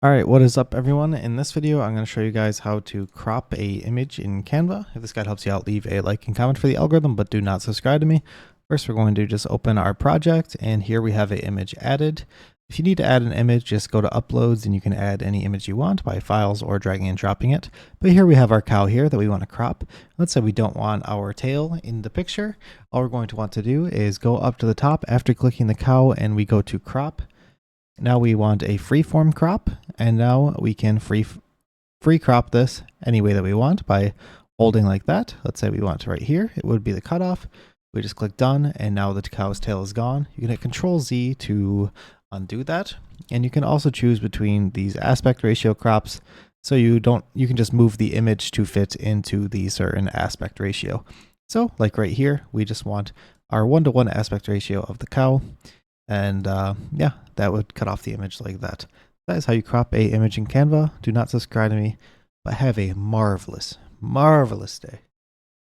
Alright, what is up everyone? In this video, I'm going to show you guys how to crop a image in Canva. If this guide helps you out, leave a like and comment for the algorithm, but do not subscribe to me. First, we're going to just open our project, and here we have an image added. If you need to add an image, just go to uploads and you can add any image you want by files or dragging and dropping it. But here we have our cow here that we want to crop. Let's say we don't want our tail in the picture. All we're going to want to do is go up to the top after clicking the cow and we go to crop. Now we want a freeform crop, and now we can free crop this any way that we want by holding like that. Let's say we want to right here. It would be the cutoff. We just click done, and now the cow's tail is gone. You can hit Control Z to undo that, and you can also choose between these aspect ratio crops. So you can just move the image to fit into the certain aspect ratio. So like right here, we just want our 1:1 aspect ratio of the cow. And yeah, that would cut off the image like that. That is how you crop a image in Canva. Do not subscribe to me, but have a marvelous, marvelous day.